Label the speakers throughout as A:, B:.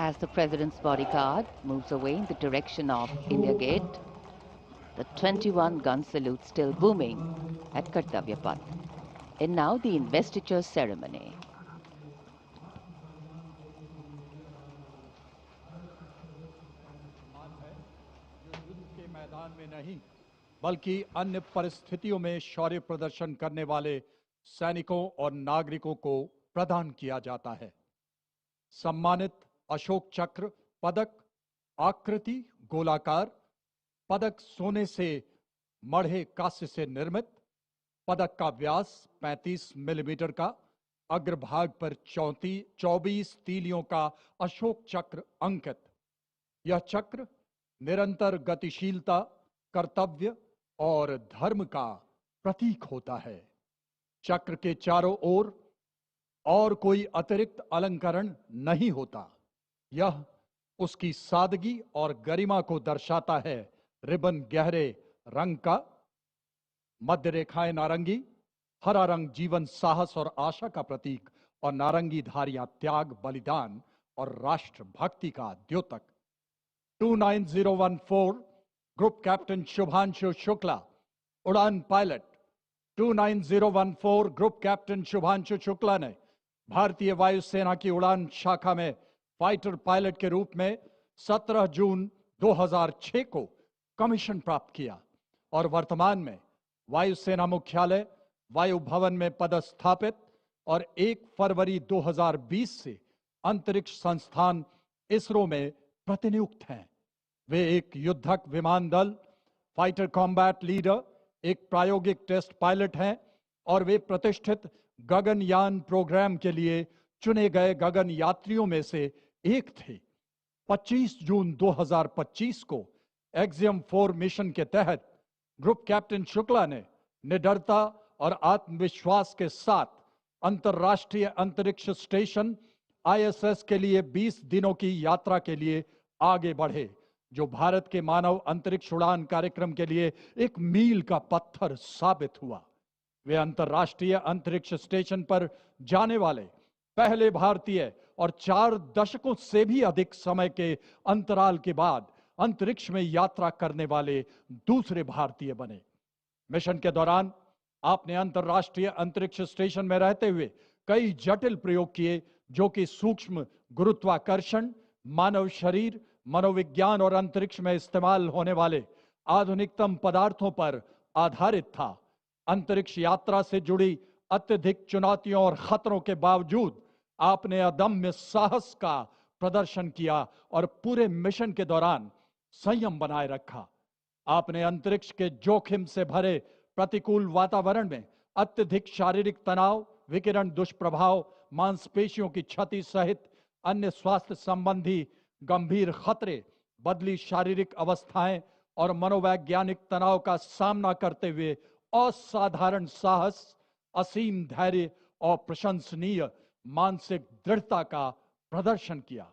A: As the President's bodyguard moves away in the direction of India Gate, the 21-gun salute still booming at Kartavya Path. And now the investiture ceremony.
B: के मैदान में नहीं बल्कि अन्य परिस्थितियों में शौर्य प्रदर्शन करने वाले सैनिकों और नागरिकों को प्रदान किया जाता है। सम्मानित अशोक चक्र पदक आकृति गोलाकार, पदक सोने से मढ़े कांस्य से निर्मित, पदक का व्यास 35 मिलीमीटर का, अग्रभाग पर 24 तीलियों का अशोक चक्र अंकित। यह चक्र निरंतर गतिशीलता, कर्तव्य और धर्म का प्रतीक होता है। चक्र के चारों ओर और कोई अतिरिक्त अलंकरण नहीं होता। यह उसकी सादगी और गरिमा को दर्शाता है। रिबन गहरे रंग का, मध्य रेखाएं नारंगी, हरा रंग जीवन, साहस और आशा का प्रतीक और नारंगी धारियां त्याग, बलिदान और राष्ट्रभक्ति का द्योतक। 29014 ग्रुप कैप्टन शुभांशु शुक्ला, उड़ान pilot. 29014 group captain Shubhanshu Shukla ने भारतीय वायुसेना की उड़ान शाखा में फाइटर पायलट के रूप में 17 जून 2006 को कमीशन प्राप्त किया और वर्तमान में वायुसेना मुख्यालय वायु भवन में पदस्थापित और 1 फरवरी 2020 से अंतरिक्ष संस्थान इसरो में प्रतिनियुक्त हैं। वे एक युद्धक विमान दल, फाइटर कॉम्बैट लीडर, एक प्रायोगिक टेस्ट पायलट हैं और वे प्रतिष्ठित गगनयान प्रोग्राम के लिए चुने गए गगन यात्रियों में से एक थे। 25 जून 2025 को एक्सियम 4 मिशन के तहत ग्रुप कैप्टन शुक्ला ने निडरता और आत्मविश्वास के साथ अंतर्राष्ट्रीय अंतरिक्ष स्टेशन ISS के लिए 20 दिनों की यात्रा के लिए आगे बढ़े, जो भारत के मानव अंतरिक्ष उड़ान कार्यक्रम के लिए एक मील का पत्थर साबित हुआ। वे अंतर्राष्ट्रीय अंतरिक्ष स्टेशन पर जाने वाले पहले भारतीय और 4 दशकों से भी अधिक समय के अंतराल के बाद अंतरिक्ष में यात्रा करने वाले दूसरे भारतीय बने। मिशन के दौरान आपने अंतर्राष्ट्रीय अंतरिक्ष स्टेशन में रहते हुए कई जटिल प्रयोग किए, जो कि सूक्ष्म गुरुत्वाकर्षण, मानव शरीर, मनोविज्ञान और अंतरिक्ष में इस्तेमाल होने वाले आधुनिकतम पदार्थों पर आधारित था। अंतरिक्ष यात्रा से जुड़ी अत्यधिक चुनौतियों और खतरों के बावजूद आपने अदम्य साहस का प्रदर्शन किया और पूरे मिशन के दौरान संयम बनाए रखा। आपने अंतरिक्ष के जोखिम से भरे प्रतिकूल वातावरण में अत्यधिक शारीरिक तनाव, विकिरण दुष्प्रभाव, मांसपेशियों की क्षति सहित अन्य स्वास्थ्य संबंधी गंभीर खतरे, बदली शारीरिक अवस्थाएं और मनोवैज्ञानिक तनाव का सामना करते हुए असाधारण साहस, असीम धैर्य और प्रशंसनीय मानसिक दृढ़ता का प्रदर्शन किया।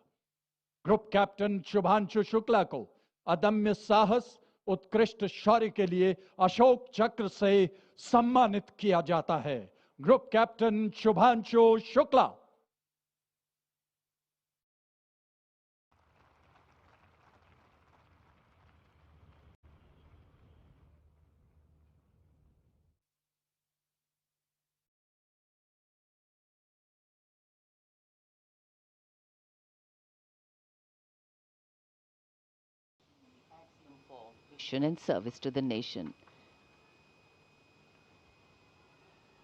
B: ग्रुप कैप्टन शुभांशु शुक्ला को अदम्य साहस, उत्कृष्ट शौर्य के लिए अशोक चक्र से सम्मानित किया जाता है। Group captain Shubhanshu Shukla.
A: And service to the nation.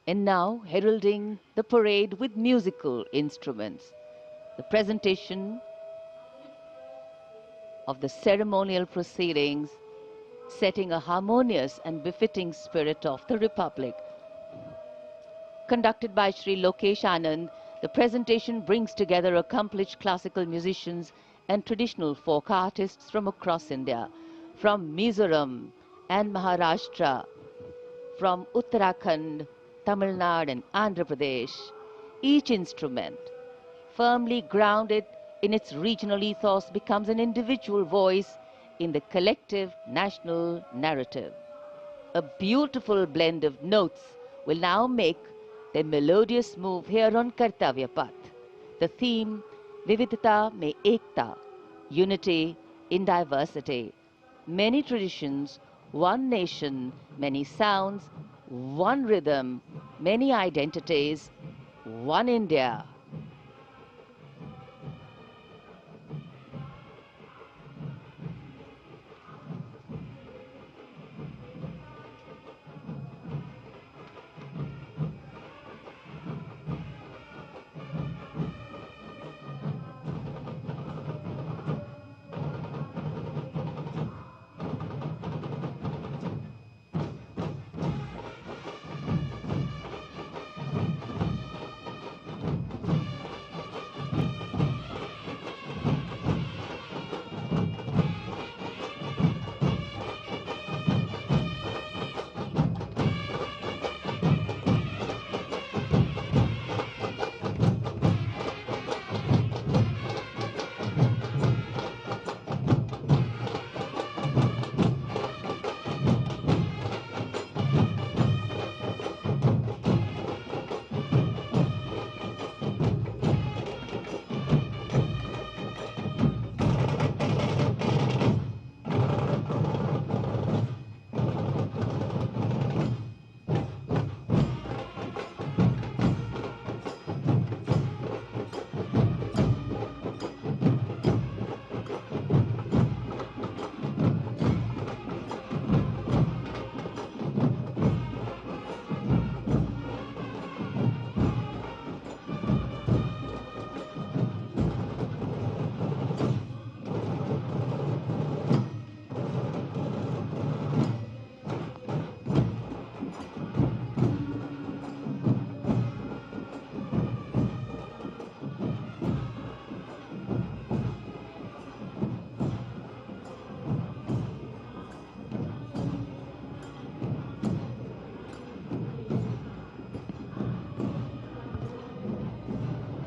A: And now, heralding the parade with musical instruments, the presentation of the ceremonial proceedings, setting a harmonious and befitting spirit of the Republic. Conducted by Sri Lokesh Anand, the presentation brings together accomplished classical musicians and traditional folk artists from across India, from Mizoram and Maharashtra, from Uttarakhand, Tamil Nadu and Andhra Pradesh. Each instrument, firmly grounded in its regional ethos, becomes an individual voice in the collective national narrative. A beautiful blend of notes will now make their melodious move here on Kartavya Path. The theme Vividhata mein ekta, unity in diversity. Many traditions, one nation, many sounds, one rhythm, many identities, one India.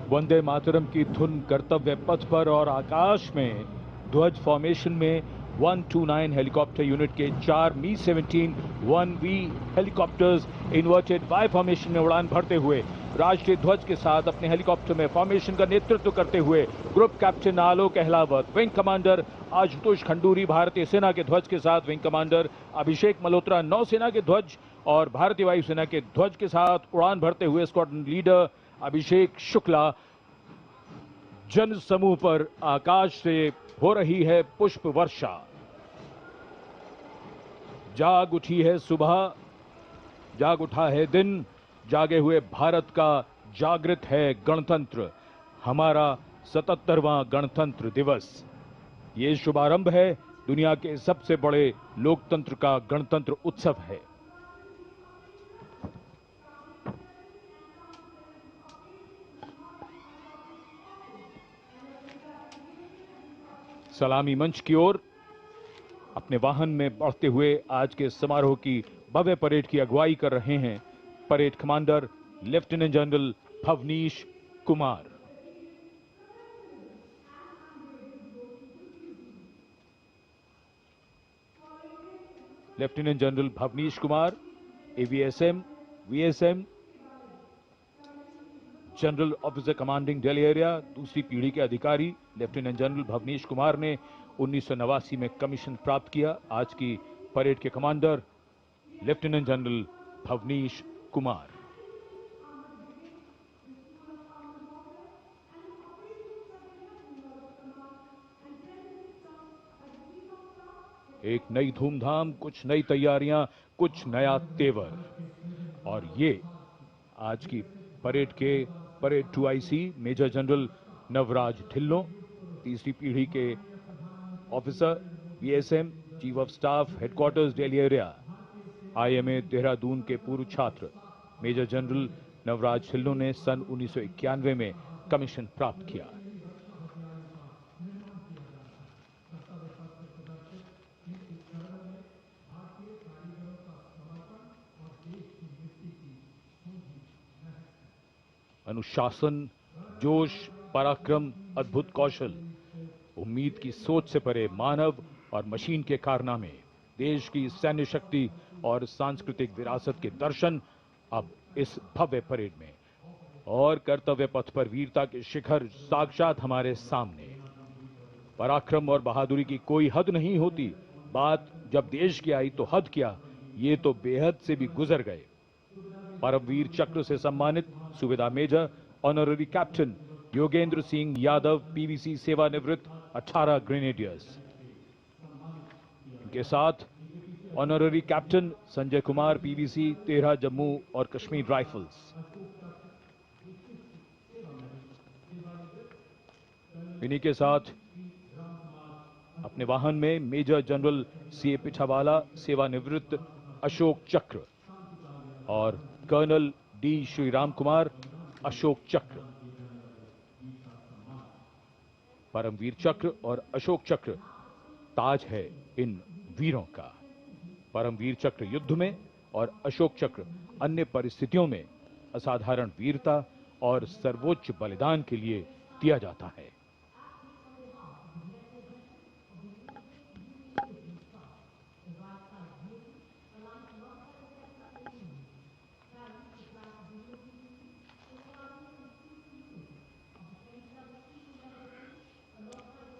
C: Vande Mataram की धुन कर्तव्य पथ पर और आकाश में ध्वज formation में 129 helicopter unit के 4 मी-17 1V helicopters inverted Y formation में उड़ान भरते हुए राष्ट्रीय ध्वज के साथ अपने हेलीकॉप्टर में फॉर्मेशन का नेतृत्व करते हुए ग्रुप कैप्टन आलोक अहलावत, विंग कमांडर आशुतोष खंडूरी भारतीय सेना के ध्वज के साथ, विंग कमांडर अभिषेक मल्होत्रा नौसेना के ध्वज और भारतीय वायुसेना के ध्वज के साथ उड़ान भरते हुए स्क्वाड्रन लीडर अभिषेक शुक्ला। जन समूह पर आकाश से हो रही है पुष्प वर्षा। जाग उठी है सुबह, जाग उठा है दिन, जागे हुए भारत का जागृत है गणतंत्र, हमारा 77वां गणतंत्र दिवस। ये शुभारंभ है दुनिया के सबसे बड़े लोकतंत्र का गणतंत्र उत्सव है। सलामी मंच की ओर अपने वाहन में बढ़ते हुए आज के समारोह की भव्य परेड की अगुवाई कर रहे हैं parade commander lieutenant general Bhavnish Kumar. Lieutenant general Bhavnish Kumar AVSM, VSM, general officer commanding Delhi area, दूसरी पीढ़ी के अधिकारी। लेफ्टिनेंट जनरल भवनीश कुमार ने 1989 में कमीशन प्राप्त किया। आज की परेड के commander lieutenant general Bhavnish Kumar. एक नई धूमधाम, कुछ नई तैयारियां, कुछ नया तेवर, और ये आज की परेड के parade 2IC major general Navraj Dhillon, तीसरी पीढ़ी के officer, BSM, chief of staff, headquarters Delhi area, IMA Dehradun के पूर्व छात्र मेजर जनरल नवराज ढिल्लों ने सन 1991 में कमीशन प्राप्त किया। अनुशासन, जोश, पराक्रम, अद्भुत कौशल, उम्मीद की सोच से परे मानव और मशीन के कारनामे, देश की सैन्य शक्ति और सांस्कृतिक विरासत के दर्शन अब इस भव्य परेड में। और कर्तव्य पथ पर वीरता के शिखर साक्षात हमारे सामने। पराक्रम और बहादुरी की कोई हद नहीं होती। बात जब देश की आई तो हद क्या, ये तो बेहद से भी गुजर गए। परमवीर चक्र से सम्मानित Subedar major honorary captain Yogendra Singh Yadav, PVC सेवानिवृत्त, 18 ग्रेनेडियर्स। इनके साथ honorary captain Sanjay Kumar, PVC, 13 Jammu और कश्मीर राइफल्स। इन्हीं के साथ अपने वाहन में मेजर जनरल सीए पिठावाला, सेवानिवृत्त, अशोक चक्र, और कर्नल डी श्रीराम कुमार, अशोक चक्र। परमवीर चक्र और अशोक चक्र ताज है इन वीरों का। परमवीर चक्र युद्ध में और अशोक चक्र अन्य परिस्थितियों में असाधारण वीरता और सर्वोच्च बलिदान के लिए दिया जाता है।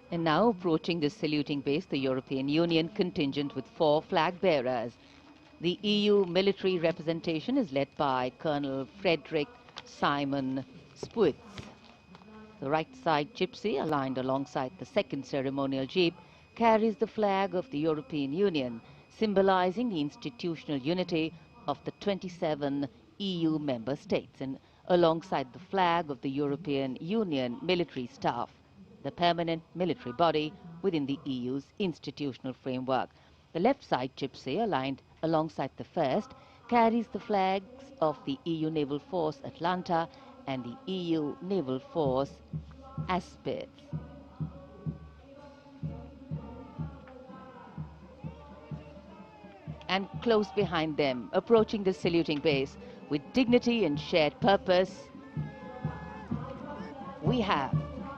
A: And now approaching the saluting base, the European Union contingent with 4 flag bearers. The EU military representation is led by Colonel Frederick Simon Spuitz. The right side gypsy, aligned alongside the second ceremonial jeep, carries the flag of the European Union, symbolizing the institutional unity of the 27 EU member states, and alongside the flag of the European Union military staff, the permanent military body within the EU's institutional framework. The left side gypsy, aligned alongside the first, carries the flags of the EU Naval Force Atlanta and the EU Naval Force Aspis. And close behind them, approaching the saluting base with dignity and shared purpose, we have,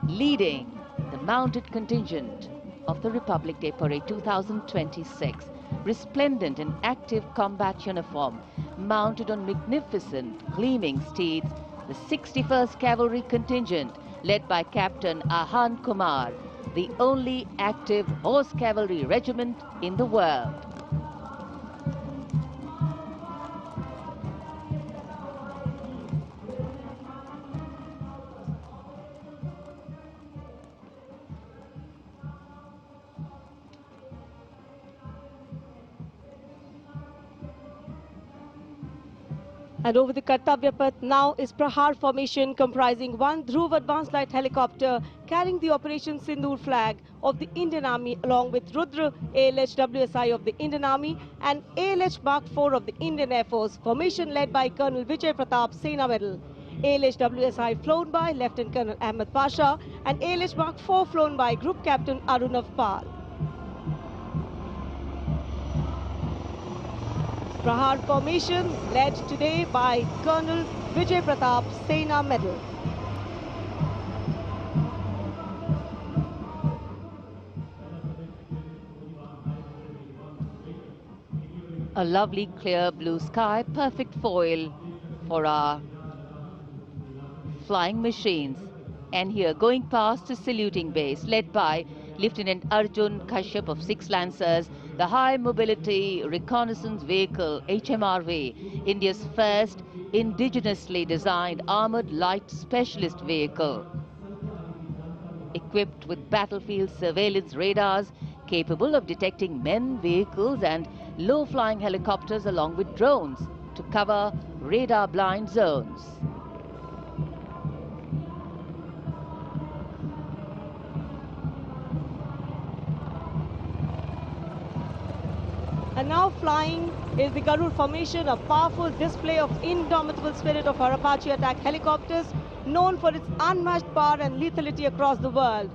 A: leading the mounted contingent of the Republic Day Parade 2026, resplendent in active combat uniform, mounted on magnificent gleaming steeds, the 61st Cavalry Contingent, led by Captain Ahan Kumar, the only active horse cavalry regiment in the world.
D: And over the Kartavya Path now is Prahar formation, comprising 1 Dhruv advanced light helicopter carrying the Operation Sindoor flag of the Indian Army, along with Rudra ALH WSI of the Indian Army and ALH Mark 4 of the Indian Air Force. Formation led by Colonel Vijay Pratap, Sena Medal. ALH WSI flown by Lieutenant Colonel Ahmed Pasha and ALH Mark 4 flown by Group Captain Arunav Pal. Prahar formation led today by Colonel Vijay Pratap, Sena Medal.
A: A lovely clear blue sky, perfect foil for our flying machines. And here, going past the saluting base, led by Lieutenant Arjun Kashyap of 6 Lancers, the High Mobility Reconnaissance Vehicle, HMRV, India's first indigenously designed armored light specialist vehicle. Equipped with battlefield surveillance radars, capable of detecting men, vehicles and low-flying helicopters along with drones to cover radar-blind zones.
D: And now flying is the Garud formation, a powerful display of indomitable spirit of our Apache attack helicopters, known for its unmatched power and lethality across the world.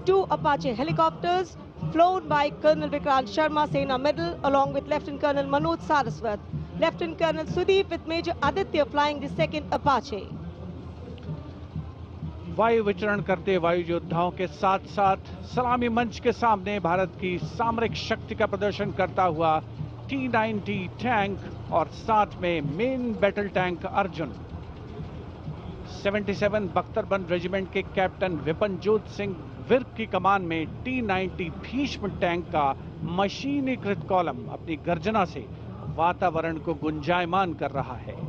D: 2 Apache helicopters flown by Colonel Vikrant Sharma, Sena Medal, along with Lieutenant Colonel Manoj Saraswat. Lieutenant Colonel Sudeep with Major Aditya flying the 2nd Apache.
E: वायु विचरण करते वायु योद्धाओं के साथ साथ सलामी मंच के सामने भारत की सामरिक शक्ति का प्रदर्शन करता हुआ T-90 टैंक और साथ में मेन बैटल टैंक अर्जुन। 77 बख्तरबंद रेजिमेंट के कैप्टन विपनजोत सिंह विर्क की कमान में T-90 भीष्म टैंक का मशीनीकृत कॉलम अपनी गर्जना से वातावरण को गुंजायमान कर रहा है।